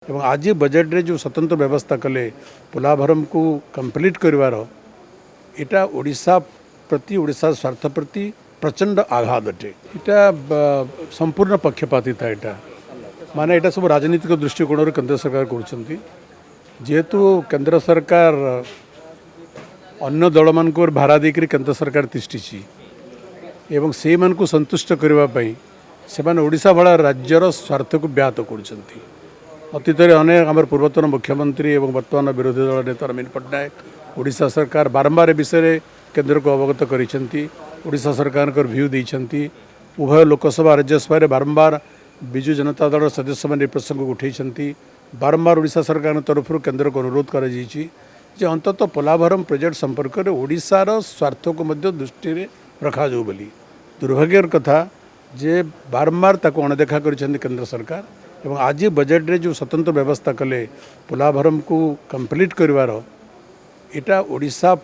एवं आज बजेट रे जो स्वतंत्र व्यवस्था कले पोलाभरम को कंप्लीट करिवार इटा ओडिशा प्रति ओडिशा स्वार्थ प्रति प्रचंड आघात अटे। इटा संपूर्ण पक्षपातिता इटा माने इटा सब राजनीतिक दृष्टिकोण केंद्र सरकार करुछंती। जेहेतु केंद्र सरकार अन्य दल मान भाड़ा देकर केंद्र सरकार तिष्ठी एवं से मन को संतुष्ट करने से ओडिशा भाड़ा राज्यर स्वार्थ को व्याहत करुछंती। अतीत अनेक आम पूर्वतन मुख्यमंत्री एवं वर्तमान विरोधी दल नेता नवीन पट्टनायक ओडिशा सरकार बारंबार विषय केंद्र को अवगत करिसेंती। ओडिशा सरकार व्यू देइछंती। उभय लोकसभा राज्यसभा बारंबार विजु जनता दल सदस्य मैंने प्रसंग को उठेइछंती। बारंबार ओडिशा सरकार तरफ केंद्र को अनुरोध कर अंततः पोलाभरम प्रोजेक्ट संपर्क में ओडिशार स्वार्थ को मध्य दृष्टि रखा जाऊ बोली दुर्भाग्यर कथा जे बारंबार ताको अणदेखा करिसेंती केंद्र सरकार। एवं आज बजेट रे जो स्वतंत्र व्यवस्था कले पोलाभरम को कंप्लीट करिवार इटा ओडिशा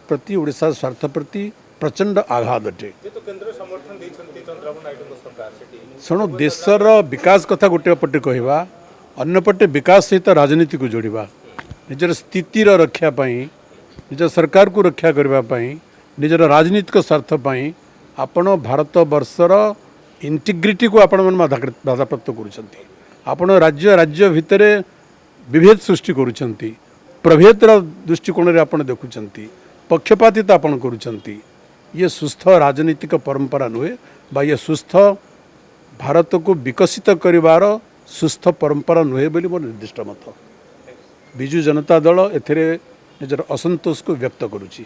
प्रति ओडिशा स्वार्थ प्रति प्रचंड आघात अटे। शुणु देशर विकास कथा गोटे पटे कहवा अन्य पटे विकास सहित राजनीति को जोड़वा निजर स्थितिर रक्षा पाई निज सरकार को रक्षा करने निजर राजनीतिक स्वार्थ पाई आपण भारत वर्षर इंटीग्रिटी को आपण मन बाधाप्राप्त करुछंती। आपण राज्य राज्य भितर विभेद सृष्टि करुछंती। प्रभेदर दृष्टिकोण रे आपण देखुछंती। पक्षपातिता आपण करुछंती। ये सुस्थ राजनीतिक परंपरा नुहे बा ये सुस्थ भारत को विकसित करिवार सुस्थ परंपरा नुहे बोली मोर निर्दिष्ट मत। विजु जनता दल एथिरे निजर असंतोष को व्यक्त करुछि।